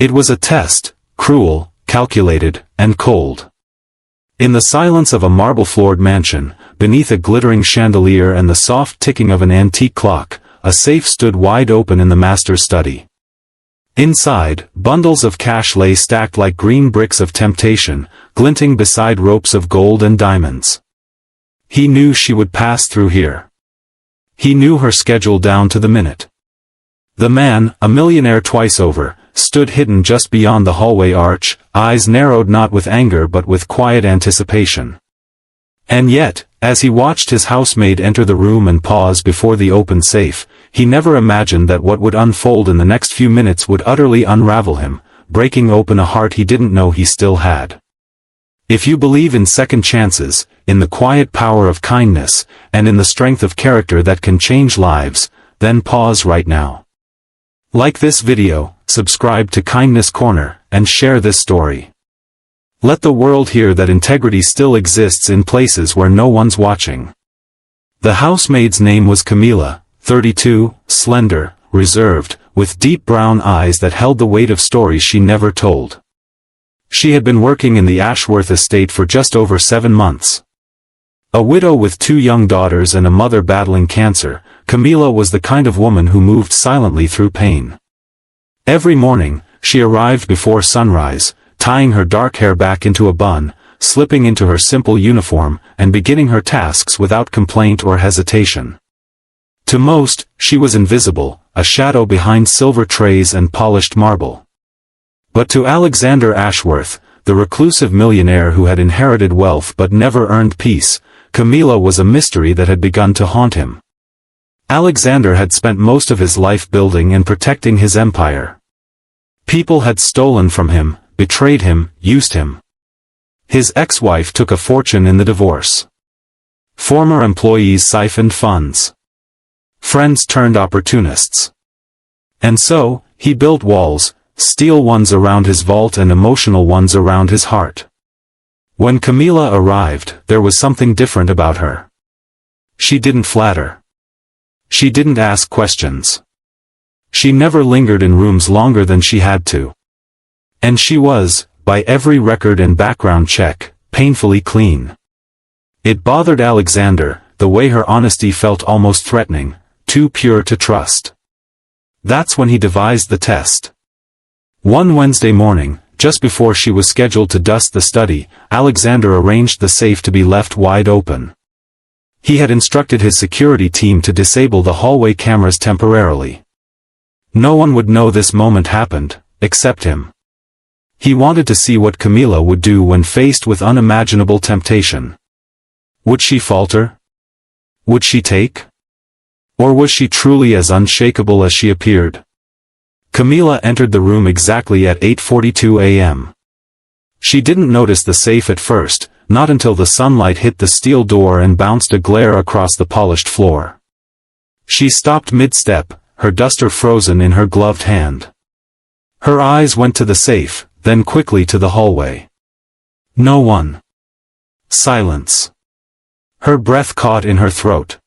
It was a test, cruel, calculated, and cold. In the silence of a marble-floored mansion, beneath a glittering chandelier and the soft ticking of an antique clock, a safe stood wide open in the master's study. Inside, bundles of cash lay stacked like green bricks of temptation, glinting beside ropes of gold and diamonds. He knew she would pass through here. He knew her schedule down to the minute. The man, a millionaire twice over, stood hidden just beyond the hallway arch, eyes narrowed not with anger but with quiet anticipation. And yet, as he watched his housemaid enter the room and pause before the open safe, he never imagined that what would unfold in the next few minutes would utterly unravel him, breaking open a heart he didn't know he still had. If you believe in second chances, in the quiet power of kindness, and in the strength of character that can change lives, then pause right now. Like this video, subscribe to Kindness Corner, and share this story. Let the world hear that integrity still exists in places where no one's watching. The housemaid's name was Camila, 32, slender, reserved, with deep brown eyes that held the weight of stories she never told. She had been working in the Ashworth estate for just over 7 months. A widow with 2 young daughters and a mother battling cancer, Camila was the kind of woman who moved silently through pain. Every morning, she arrived before sunrise, tying her dark hair back into a bun, slipping into her simple uniform, and beginning her tasks without complaint or hesitation. To most, she was invisible, a shadow behind silver trays and polished marble. But to Alexander Ashworth, the reclusive millionaire who had inherited wealth but never earned peace, Camila was a mystery that had begun to haunt him. Alexander had spent most of his life building and protecting his empire. People had stolen from him, betrayed him, used him. His ex-wife took a fortune in the divorce. Former employees siphoned funds. Friends turned opportunists. And so, he built walls, steel ones around his vault and emotional ones around his heart. When Camila arrived, there was something different about her. She didn't flatter. She didn't ask questions. She never lingered in rooms longer than she had to. And she was, by every record and background check, painfully clean. It bothered Alexander, the way her honesty felt almost threatening, too pure to trust. That's when he devised the test. One Wednesday morning, just before she was scheduled to dust the study, Alexander arranged the safe to be left wide open. He had instructed his security team to disable the hallway cameras temporarily. No one would know this moment happened, except him. He wanted to see what Camila would do when faced with unimaginable temptation. Would she falter? Would she take? Or was she truly as unshakable as she appeared? Camila entered the room exactly at 8:42 a.m. She didn't notice the safe at first, not until the sunlight hit the steel door and bounced a glare across the polished floor. She stopped mid-step, her duster frozen in her gloved hand. Her eyes went to the safe, then quickly to the hallway. No one. Silence. Her breath caught in her throat.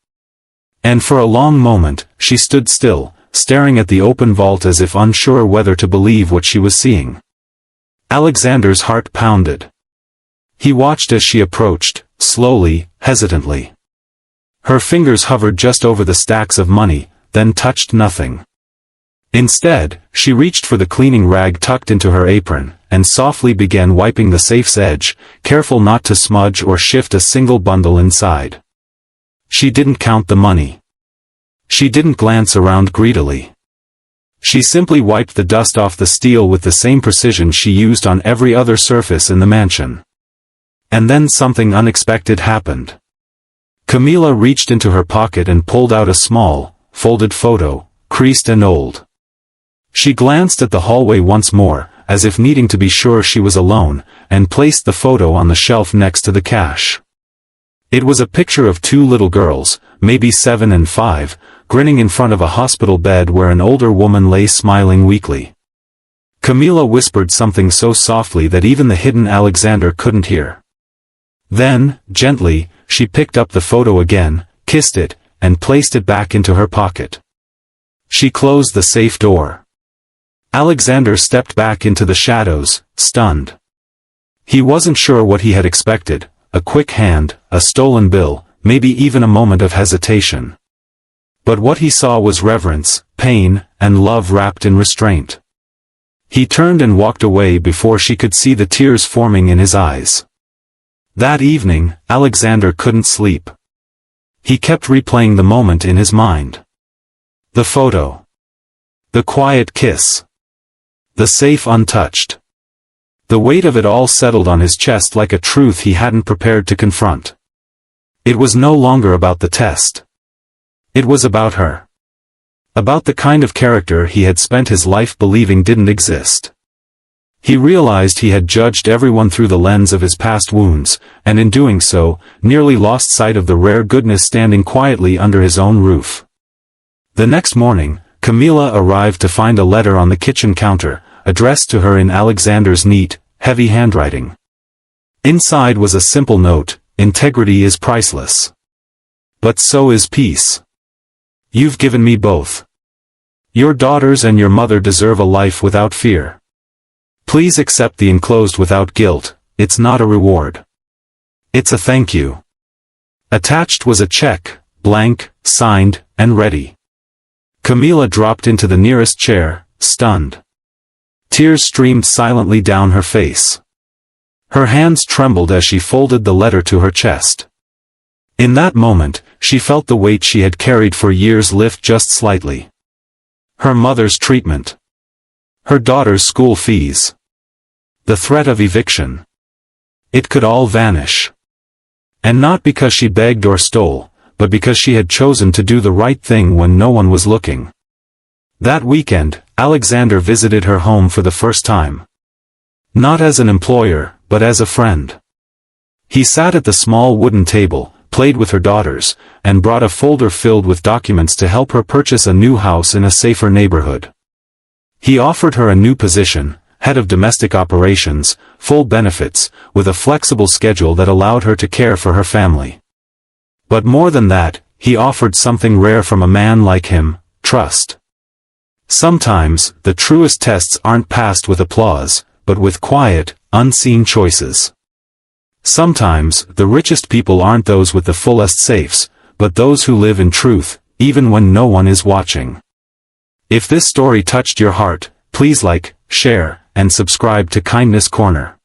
And for a long moment, she stood still, staring at the open vault as if unsure whether to believe what she was seeing. Alexander's heart pounded. He watched as she approached, slowly, hesitantly. Her fingers hovered just over the stacks of money, then touched nothing. Instead, she reached for the cleaning rag tucked into her apron, and softly began wiping the safe's edge, careful not to smudge or shift a single bundle inside. She didn't count the money. She didn't glance around greedily. She simply wiped the dust off the steel with the same precision she used on every other surface in the mansion. And then something unexpected happened. Camila reached into her pocket and pulled out a small, folded photo, creased and old. She glanced at the hallway once more, as if needing to be sure she was alone, and placed the photo on the shelf next to the cash. It was a picture of 2 little girls, maybe 7 and 5, grinning in front of a hospital bed where an older woman lay smiling weakly. Camila whispered something so softly that even the hidden Alexander couldn't hear. Then, gently, she picked up the photo again, kissed it, and placed it back into her pocket. She closed the safe door. Alexander stepped back into the shadows, stunned. He wasn't sure what he had expected, a quick hand, a stolen bill, maybe even a moment of hesitation. But what he saw was reverence, pain, and love wrapped in restraint. He turned and walked away before she could see the tears forming in his eyes. That evening, Alexander couldn't sleep. He kept replaying the moment in his mind. The photo. The quiet kiss. The safe untouched. The weight of it all settled on his chest like a truth he hadn't prepared to confront. It was no longer about the test. It was about her. About the kind of character he had spent his life believing didn't exist. He realized he had judged everyone through the lens of his past wounds, and in doing so, nearly lost sight of the rare goodness standing quietly under his own roof. The next morning, Camila arrived to find a letter on the kitchen counter, addressed to her in Alexander's neat, heavy handwriting. Inside was a simple note: integrity is priceless. But so is peace. You've given me both. Your daughters and your mother deserve a life without fear. Please accept the enclosed without guilt. It's not a reward. It's a thank you. Attached was a check, blank, signed, and ready. Camila dropped into the nearest chair, stunned. Tears streamed silently down her face. Her hands trembled as she folded the letter to her chest. In that moment, she felt the weight she had carried for years lift just slightly. Her mother's treatment. Her daughter's school fees. The threat of eviction. It could all vanish. And not because she begged or stole, but because she had chosen to do the right thing when no one was looking. That weekend, Alexander visited her home for the first time. Not as an employer, but as a friend. He sat at the small wooden table, played with her daughters, and brought a folder filled with documents to help her purchase a new house in a safer neighborhood. He offered her a new position, head of domestic operations, full benefits, with a flexible schedule that allowed her to care for her family. But more than that, he offered something rare from a man like him: trust. Sometimes, the truest tests aren't passed with applause, but with quiet, unseen choices. Sometimes, the richest people aren't those with the fullest safes, but those who live in truth, even when no one is watching. If this story touched your heart, please like, share, and subscribe to Kindness Corner.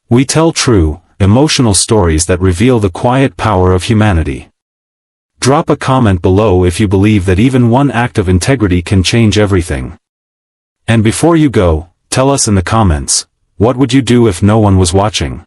We tell true, emotional stories that reveal the quiet power of humanity. Drop a comment below if you believe that even one act of integrity can change everything. And before you go, tell us in the comments, what would you do if no one was watching?